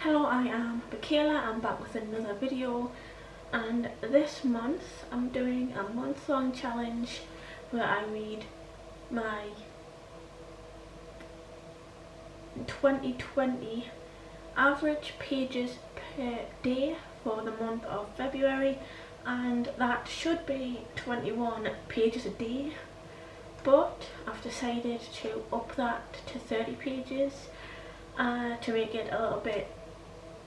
Hello, I am Michaela. I'm back with another video, and this month I'm doing a month-long challenge where I read my 2020 average pages per day for the month of February, and that should be 21 pages a day, but I've decided to up that to 30 pages to make it a little bit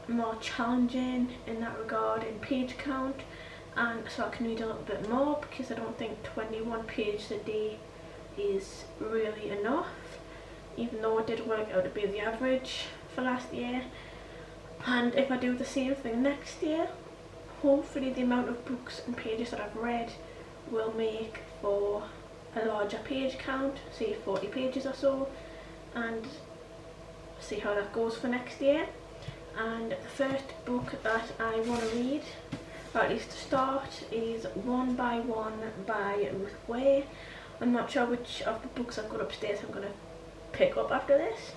more challenging in that regard in page count, and so I can read a little bit more, because I don't think 21 pages a day is really enough, even though it did work out to be the average for last year. And if I do the same thing next year, hopefully the amount of books and pages that I've read will make for a larger page count, say 40 pages or so, and see how that goes for next year. And the first book that I want to read, or at least to start, is One by One by Ruth Way. I'm not sure which of the books I've got upstairs I'm going to pick up after this,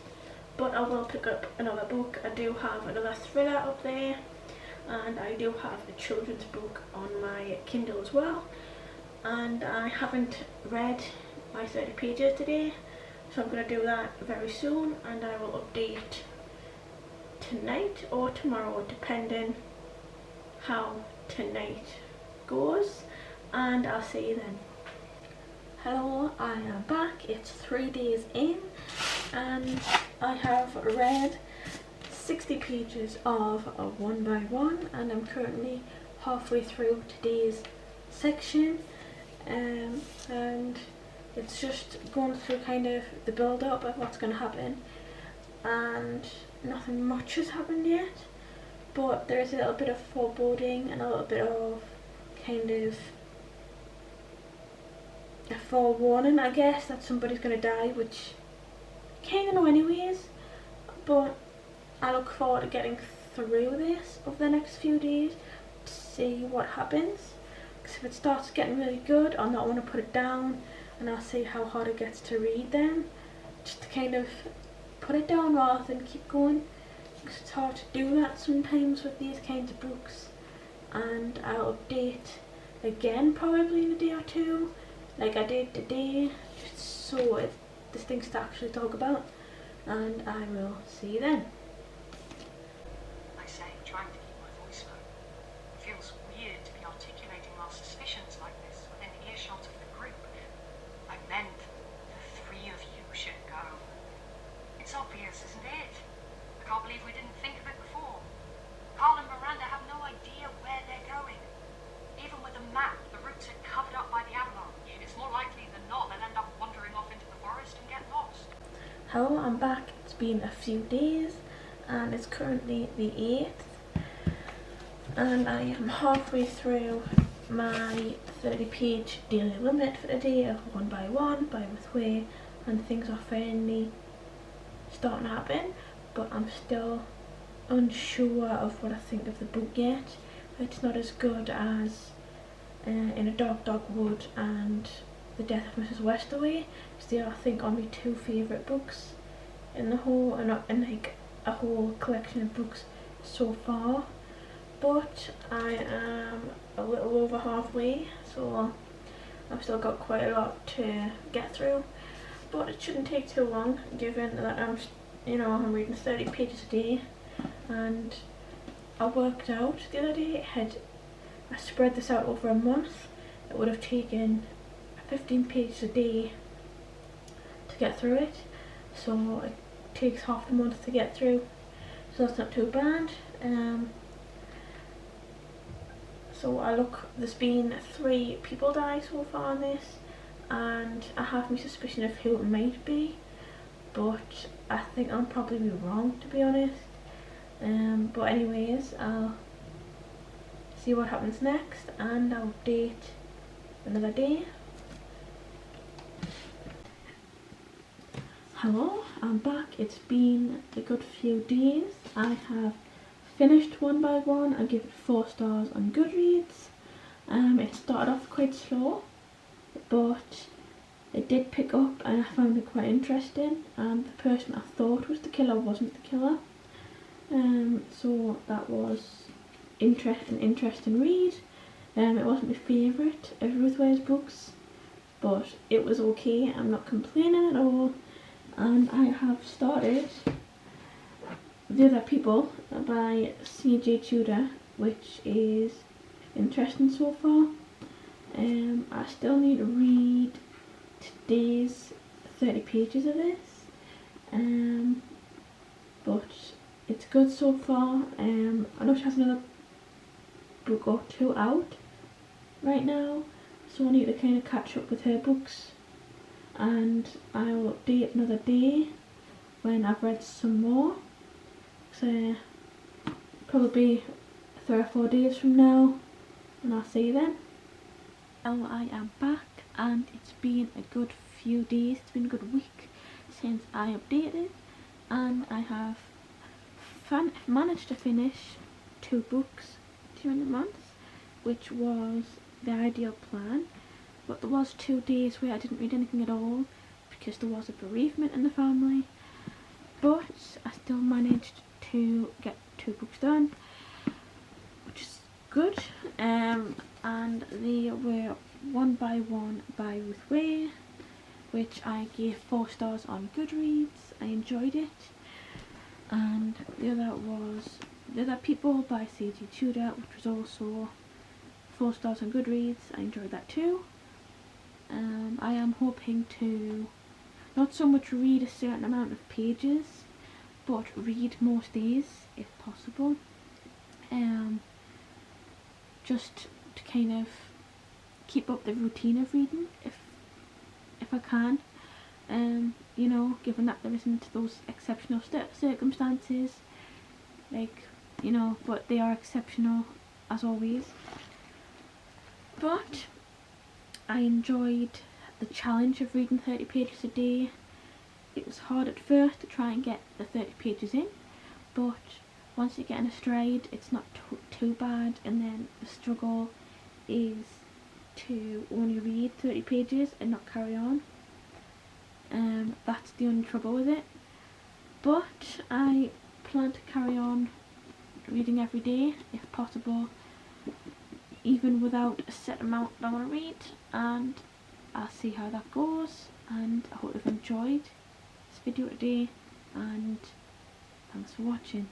but I will pick up another book. I do have another thriller up there, and I do have a children's book on my Kindle as well, and I haven't read my 30 pages today, so I'm going to do that very soon, and I will update tonight or tomorrow depending how tonight goes, and I'll see you then. Hello, I am back. It's 3 days in and I have read 60 pages of a One by One, and I'm currently halfway through today's section, and it's just going through kind of the build up of what's going to happen, and nothing much has happened yet, but there is a little bit of foreboding and a little bit of kind of a forewarning, I guess, that somebody's going to die, which I kind of know anyways, but I look forward to getting through this over the next few days to see what happens, because if it starts getting really good, I'll not want to put it down, and I'll see how hard it gets to read then, just to kind of put it down rather than keep going, because it's hard to do that sometimes with these kinds of books. And I'll update again probably in a day or two, like I did today, just so there's things to actually talk about, and I will see you then. I say, trying to keep my voice low. It feels weird to be articulating our suspicions like this within earshot of the group. I meant the three of you should go. It's obvious, isn't it? I can't believe we didn't think of it before. Carl and Miranda have no idea where they're going. Even with a map, the routes are covered up by the avalanche. It's more likely than not they'll end up wandering off into the forest and get lost. Hello, I'm back. It's been a few days and it's currently the 8th, and I am halfway through my 30-page daily limit for the day of One by One by Ruth Way, and things are finally starting to happen, but I'm still unsure of what I think of the book yet. It's not as good as In a Dark Dark Wood and The Death of Mrs. Westaway, because they are, I think, are my two favourite books in the whole, and like a whole collection of books so far, but I am a little over halfway, so I've still got quite a lot to get through, but it shouldn't take too long, given that I'm reading 30 pages a day. And I worked out the other day, I spread this out over a month, it would have taken 15 pages a day to get through it, so it takes half the month to get through, so that's not too bad. So there's been 3 people die so far on this, and I have my suspicion of who it might be, but I think I'll probably be wrong, to be honest. But anyways, I'll see what happens next, and I'll update another day. Hello, I'm back. It's been a good few days. I have finished One by One. I give it 4 stars on Goodreads. It started off quite slow, but it did pick up and I found it quite interesting, and the person I thought was the killer wasn't the killer. So that was an interesting read. It wasn't my favourite of Ruth Ware's books, but it was okay. I'm not complaining at all. And I have started The Other People by C.J. Tudor, which is interesting so far. I still need to read today's 30 pages of this, but it's good so far. I know she has another book or two out right now, so I need to kind of catch up with her books, and I will update another day when I've read some more. So probably 3 or 4 days from now, and I'll see you then. Now I am back, and it's been a good few days, it's been a good week since I updated, and I have managed to finish 2 books during the month, which was the ideal plan. But there was 2 days where I didn't read anything at all because there was a bereavement in the family, but I still managed to get 2 books done, which is good. And they were One by One by Ruth Ware, which I gave 4 stars on Goodreads. I enjoyed it. And the other was The Other People by C.J. Tudor, which was also 4 stars on Goodreads. I enjoyed that too. I am hoping to not so much read a certain amount of pages, but read most days if possible. Just to kind of keep up the routine of reading if I can. You know, given that there isn't those exceptional circumstances, like, you know, but they are exceptional as always. But I enjoyed the challenge of reading 30 pages a day. It was hard at first to try and get the 30 pages in, but once you get in a stride, it's not too bad. And then the struggle is to only read 30 pages and not carry on. That's the only trouble with it. But I plan to carry on reading every day if possible, even without a set amount that I want to read, and I'll see how that goes. And I hope you've enjoyed this video today, and thanks for watching.